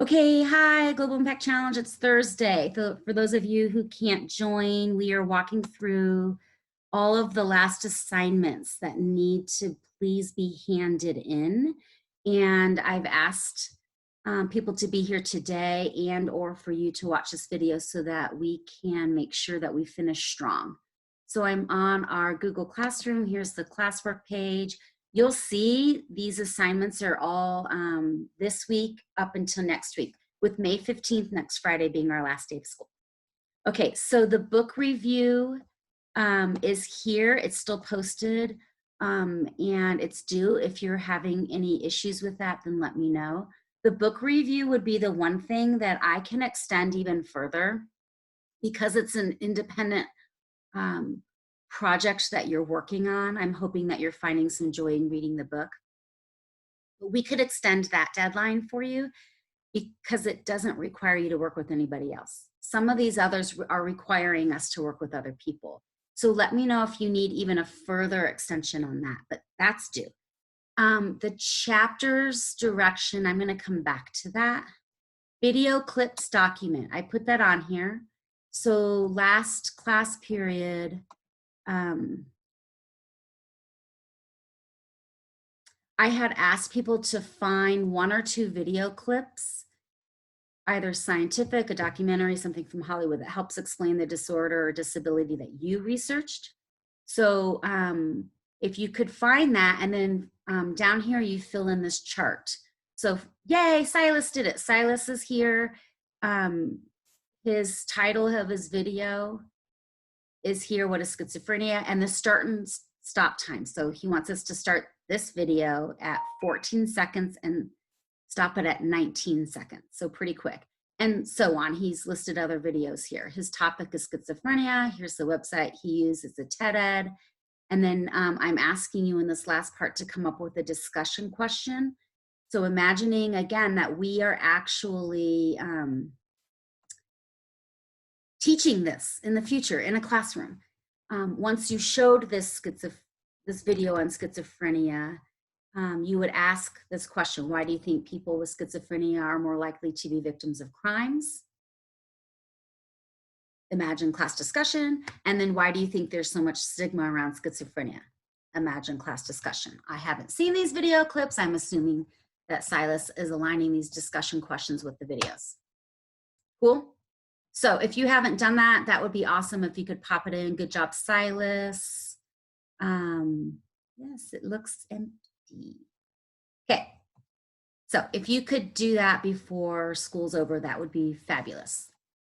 Okay, hi, Global Impact Challenge. It's Thursday. For those of you who can't join, we are walking through all of the last assignments that need to please be handed in. And I've asked people to be here today and or for you to watch this video so that we can make sure that we finish strong. So I'm on our Google Classroom. Here's the classwork page. You'll see these assignments are all this week up until next week, with May 15th, next Friday, being our last day of school. Okay, so the book review is here. It's still posted and it's due. If you're having any issues with that, then let me know. The book review would be the one thing that I can extend even further because it's an independent project that you're working on. I'm hoping that you're finding some joy in reading the book. But we could extend that deadline for you because it doesn't require you to work with anybody else. Some of these others are requiring us to work with other people. So let me know if you need even a further extension on that, but that's due. The chapters direction, I'm going to come back to that. Video clips document, I put that on here. So last class period, I had asked people to find 1 or 2 video clips, either scientific, a documentary, something from Hollywood that helps explain the disorder or disability that you researched. So if you could find that, and then down here you fill in this chart. So yay, Silas did it. Silas is here. His title of his video is here, What is Schizophrenia, and the start and stop time. So he wants us to start this video at 14 seconds and stop it at 19 seconds. So pretty quick. And so on. He's listed other videos here. His topic is schizophrenia. Here's the website he used. It's a TED Ed. And then I'm asking you in this last part to come up with a discussion question. So imagining, again, that we are actually teaching this in the future in a classroom. Once you showed this video on schizophrenia, you would ask this question: why do you think people with schizophrenia are more likely to be victims of crimes? Imagine class discussion. And then why do you think there's so much stigma around schizophrenia? Imagine class discussion. I haven't seen these video clips. I'm assuming that Silas is aligning these discussion questions with the videos. Cool? So if you haven't done that, that would be awesome if you could pop it in. Good job, Silas. Yes, it looks empty. Okay. So if you could do that before school's over, that would be fabulous.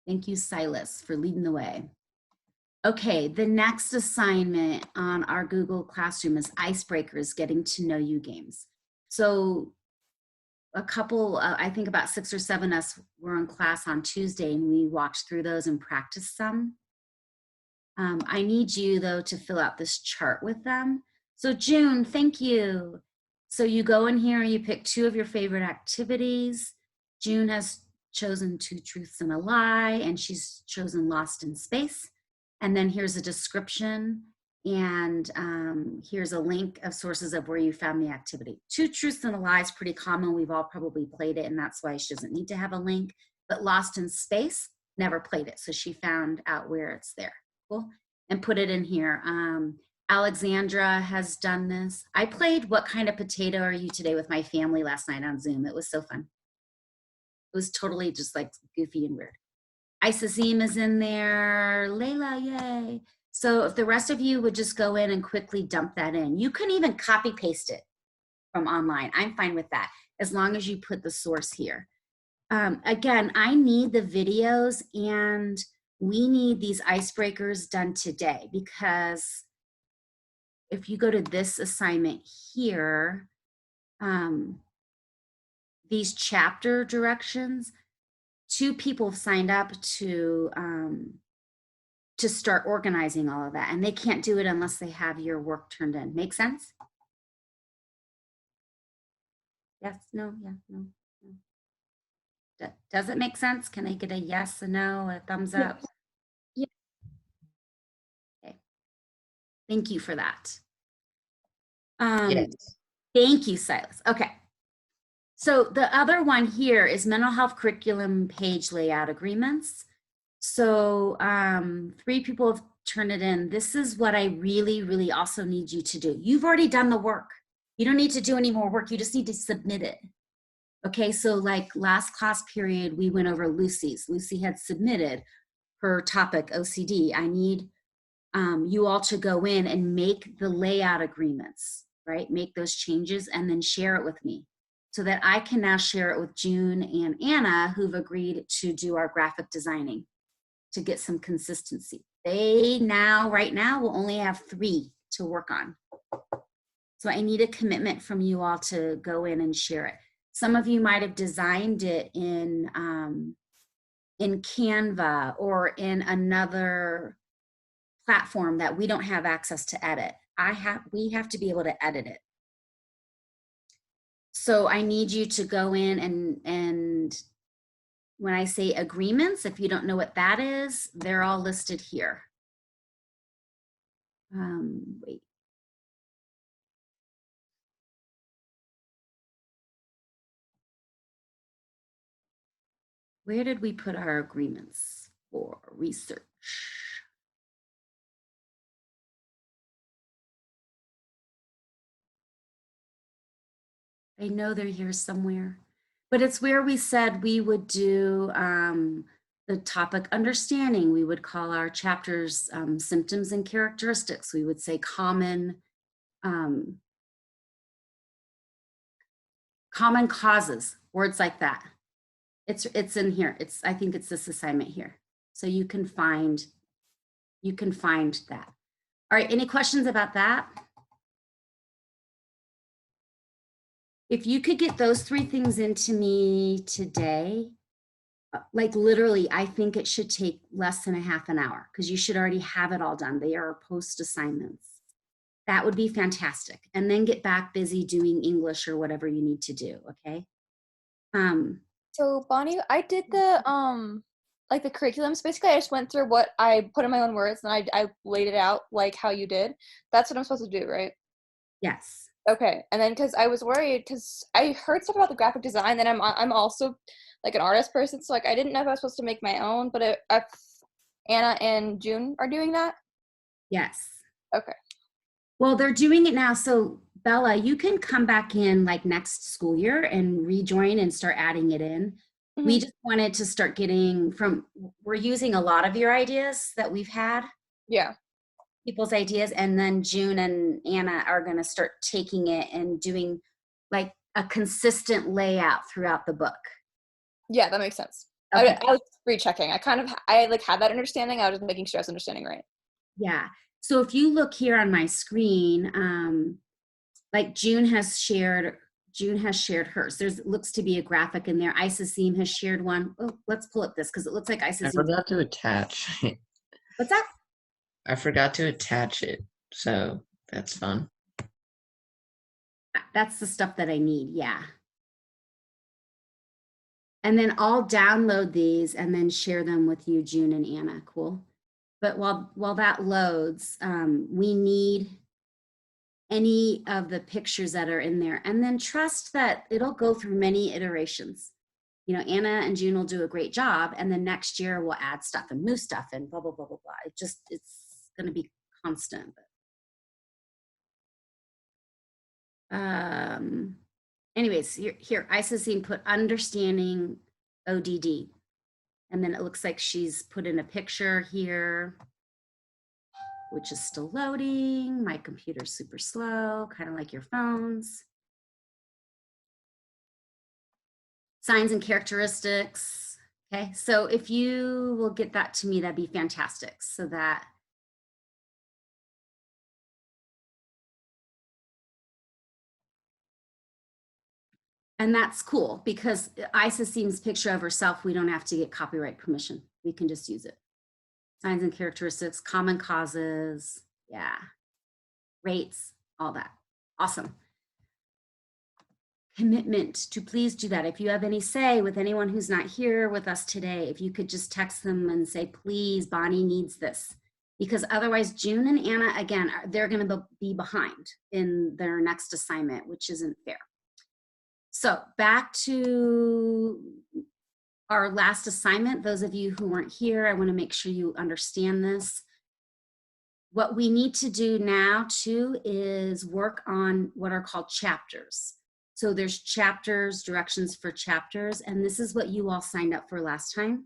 Thank you, Silas, for leading the way. Okay, the next assignment on our Google Classroom is Icebreakers, Getting to Know You games. So a couple, I think about 6 or 7 of us were in class on Tuesday and we walked through those and practiced some. I need you though to fill out this chart with them. So June, thank you. So you go in here, you pick 2 of your favorite activities. June has chosen 2 truths and a lie, and she's chosen Lost in Space. And then here's a description, and here's a link of sources of where you found the activity. 2 truths and a lie is pretty common. We've all probably played it, and that's why she doesn't need to have a link. But Lost in Space, never played it, so she found out where it's there. Cool. And put it in here. Alexandra has done this. I played What Kind of Potato Are You Today with my family last night on Zoom. It was so fun. It was totally just like goofy and weird. Isazim is in there. Layla, yay. So if the rest of you would just go in and quickly dump that in. You can even copy paste it from online. I'm fine with that, as long as you put the source here. Again, I need the videos, and we need these icebreakers done today, because if you go to this assignment here, these chapter directions, 2 people have signed up to start organizing all of that, and they can't do it unless they have your work turned in. Make sense? Yes, no, yeah, no. Does it make sense? Can I get a yes, a no, a thumbs up? Yeah. Okay. Thank you for that. Yes. Thank you, Silas. Okay. So the other one here is mental health curriculum page layout agreements. So 3 people have turned it in. This is what I really, really also need you to do. You've already done the work. You don't need to do any more work. You just need to submit it. Okay, so like last class period, we went over Lucy's. Lucy had submitted her topic OCD. I need you all to go in and make the layout agreements, right? Make those changes and then share it with me so that I can now share it with June and Anna, who've agreed to do our graphic designing to get some consistency. They now, right now, will only have 3 to work on. So I need a commitment from you all to go in and share it. Some of you might have designed it in Canva or in another platform that we don't have access to edit. We have to be able to edit it. So I need you to go in and when I say agreements, if you don't know what that is, they're all listed here. Wait. Where did we put our agreements for research? I know they're here somewhere, but it's where we said we would do the topic understanding. We would call our chapters symptoms and characteristics. We would say common causes, words like that. It's in here. I think it's this assignment here. So you can find that. All right, any questions about that? If you could get those 3 things into me today, like literally, I think it should take less than a half an hour because you should already have it all done. They are post assignments. That would be fantastic. And then get back busy doing English or whatever you need to do, okay? So Bonnie, I did the like the curriculums. Basically, I just went through what I put in my own words and I laid it out like how you did. That's what I'm supposed to do, right? Yes. Okay. And then because I was worried because I heard stuff about the graphic design, and I'm also like an artist person, so like I didn't know if I was supposed to make my own, but if Anna and June are doing that. Yes. Okay. Well, they're doing it now. So Bella, you can come back in like next school year and rejoin and start adding it in. Mm-hmm. We just wanted to start getting we're using a lot of your ideas that we've had. Yeah. People's ideas. And then June and Anna are going to start taking it and doing like a consistent layout throughout the book. Yeah, that makes sense. Okay. I was rechecking. I like had that understanding. I was just making sure I was understanding right. Yeah. So if you look here on my screen, like June has shared hers. Looks to be a graphic in there. Isoseam has shared one. Oh, let's pull up this because it looks like Isoseam. I forgot to attach. What's that? I forgot to attach it, so that's fun. That's the stuff that I need, yeah. And then I'll download these and then share them with you, June and Anna, cool? But while that loads, we need any of the pictures that are in there, and then trust that it'll go through many iterations. You know, Anna and June will do a great job, and then next year we'll add stuff and move stuff and blah, blah, blah, blah, blah. It's going to be constant. Anyways, here, Isoseam put understanding ODD. And then it looks like she's put in a picture here, which is still loading. My computer's super slow, kind of like your phones. Signs and characteristics. Okay, so if you will get that to me, that'd be fantastic. So that and that's cool because Isoseam's picture of herself, we don't have to get copyright permission. We can just use it. Signs and characteristics, common causes, yeah, rates, all that. Awesome. Commitment to please do that. If you have any say with anyone who's not here with us today, if you could just text them and say, please, Bonnie needs this. Because otherwise, June and Anna, again, they're going to be behind in their next assignment, which isn't fair. So back to our last assignment. Those of you who weren't here, I want to make sure you understand this. What we need to do now too is work on what are called chapters. So there's chapters, directions for chapters, and this is what you all signed up for last time.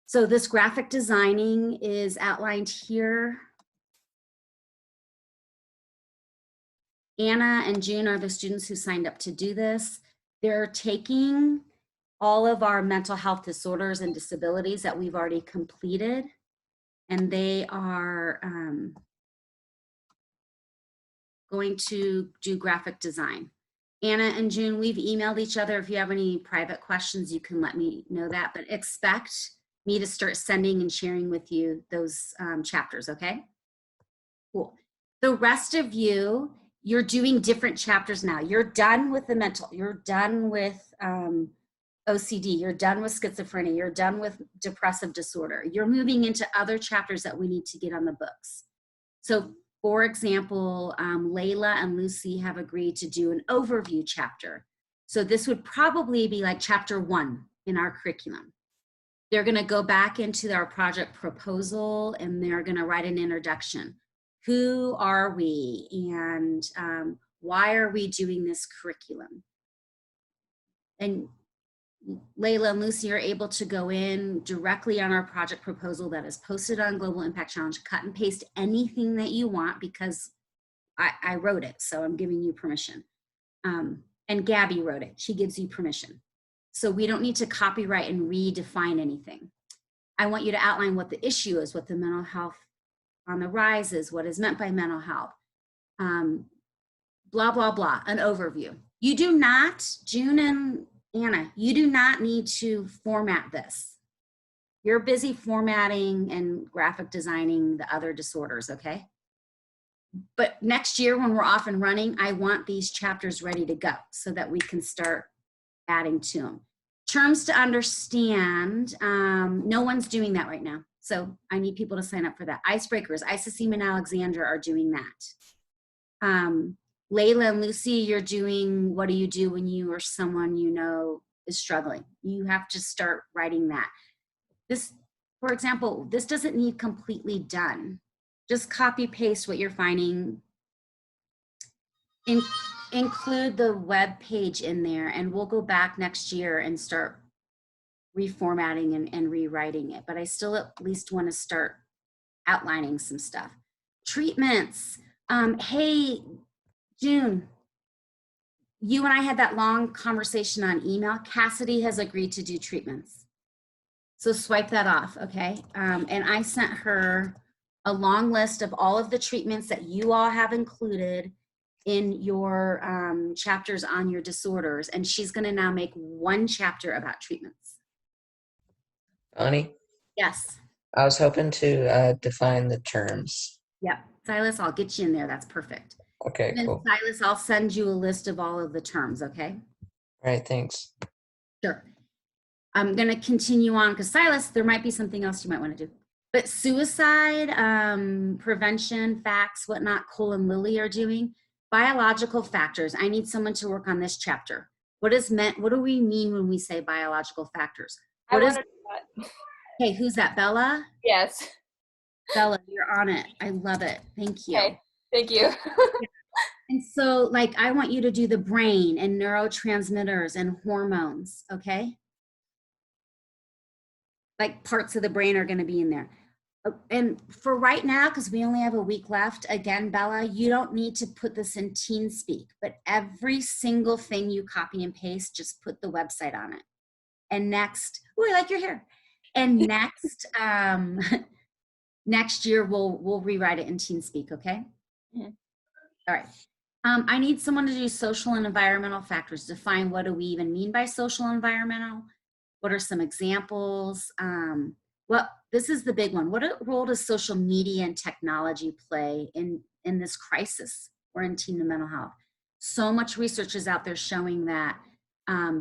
So this graphic designing is outlined here. Anna and June are the students who signed up to do this. They're taking all of our mental health disorders and disabilities that we've already completed, and they are going to do graphic design. Anna and June, we've emailed each other. If you have any private questions, you can let me know that, but expect me to start sending and sharing with you those chapters, okay? Cool. The rest of you, you're doing different chapters now. You're done with the mental, you're done with OCD, you're done with schizophrenia, you're done with depressive disorder. You're moving into other chapters that we need to get on the books. So for example, Layla and Lucy have agreed to do an overview chapter. So this would probably be like chapter 1 in our curriculum. They're gonna go back into our project proposal and they're gonna write an introduction. Who are we and why are we doing this curriculum? And Layla and Lucy are able to go in directly on our project proposal that is posted on Global Impact Challenge, cut and paste anything that you want because I wrote it, so I'm giving you permission. And Gabby wrote it, she gives you permission. So we don't need to copyright and redefine anything. I want you to outline what the issue is, what the mental health on the rise is, what is meant by mental health, blah, blah, blah, an overview. You do not, June and Anna, you do not need to format this. You're busy formatting and graphic designing the other disorders, okay? But next year when we're off and running, I want these chapters ready to go so that we can start adding to them. Terms to understand, no one's doing that right now. So I need people to sign up for that. Icebreakers, Isoseem and Alexandra are doing that. Layla and Lucy, you're doing, what do you do when you or someone you know is struggling? You have to start writing that. This, for example, this doesn't need completely done. Just copy paste what you're finding. Include the web page in there and we'll go back next year and start reformatting and rewriting it. But I still at least want to start outlining some stuff. Treatments. Hey, June, you and I had that long conversation on email. Cassidy has agreed to do treatments. So swipe that off, okay? And I sent her a long list of all of the treatments that you all have included in your chapters on your disorders. And she's gonna now make one chapter about treatments. Bonnie, Yes. I was hoping to define the terms. Yep. Silas, I'll get you in there. That's perfect. Okay, And then cool. Silas, I'll send you a list of all of the terms, okay? All right, thanks. Sure. I'm going to continue on because Silas, there might be something else you might want to do. But suicide, prevention, facts, whatnot, Cole and Lily are doing. Biological factors. I need someone to work on this chapter. What do we mean when we say biological factors? What is, hey, who's that, Bella? Yes. Bella, you're on it. I love it. Thank you. Okay. Thank you. And so, like, I want you to do the brain and neurotransmitters and hormones, okay? Like, parts of the brain are going to be in there. And for right now, because we only have a week left, again, Bella, you don't need to put this in teen speak, but every single thing you copy and paste, just put the website on it. And next, oh, I like your hair. And next, next year, we'll rewrite it in teen speak, okay? Mm-hmm. All right. I need someone to do social and environmental factors, define what do we even mean by social and environmental? What are some examples? Well, this is the big one. What role does social media and technology play in this crisis or in teen mental health? So much research is out there showing that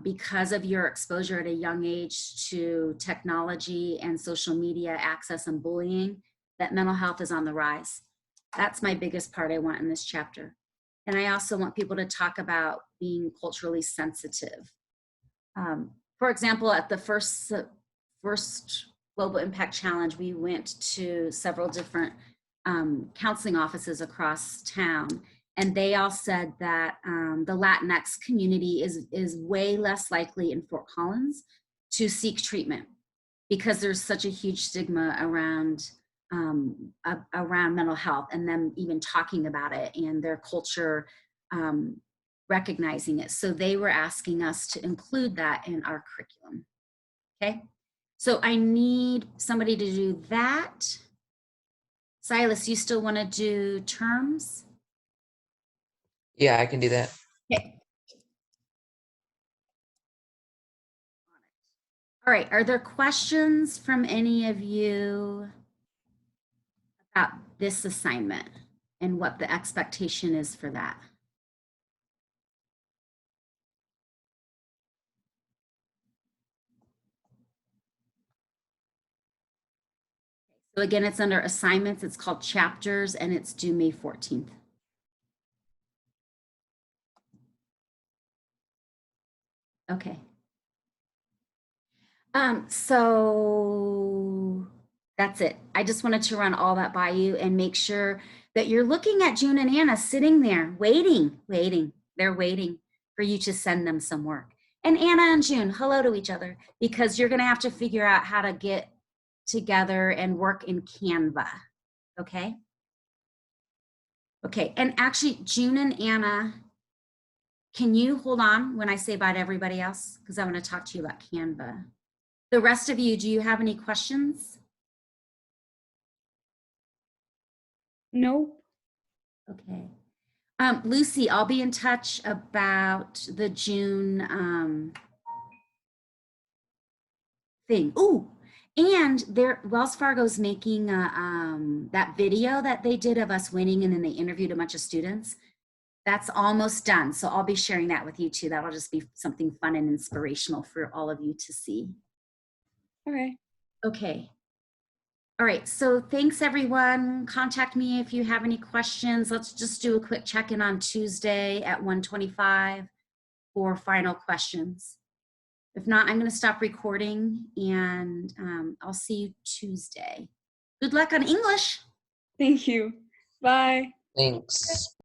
because of your exposure at a young age to technology and social media access and bullying, that mental health is on the rise. That's my biggest part I want in this chapter. And I also want people to talk about being culturally sensitive. For example, at the first Global Impact Challenge, we went to several different counseling offices across town, and they all said that the Latinx community is way less likely in Fort Collins to seek treatment because there's such a huge stigma around mental health and them even talking about it and their culture recognizing it. So they were asking us to include that in our curriculum. Okay, so I need somebody to do that. Silas, you still want to do terms? Yeah, I can do that. Okay. All right, are there questions from any of you about this assignment and what the expectation is for that? So again, it's under assignments, it's called chapters, and it's due May 14th. Okay. So that's it. I just wanted to run all that by you and make sure that you're looking at June and Anna sitting there waiting. They're waiting for you to send them some work. And Anna and June, hello to each other, because you're going to have to figure out how to get together and work in Canva. Okay? Okay. And actually, June and Anna, can you hold on when I say bye to everybody else? Because I want to talk to you about Canva. The rest of you, do you have any questions? No. Okay. Lucy, I'll be in touch about the June thing. Ooh, and Wells Fargo's making that video that they did of us winning, and then they interviewed a bunch of students. That's almost done. So I'll be sharing that with you too. That'll just be something fun and inspirational for all of you to see. Okay. Okay. All right, so thanks everyone. Contact me if you have any questions. Let's just do a quick check-in on Tuesday at 1:25 for final questions. If not, I'm gonna stop recording and I'll see you Tuesday. Good luck on English. Thank you. Bye. Thanks.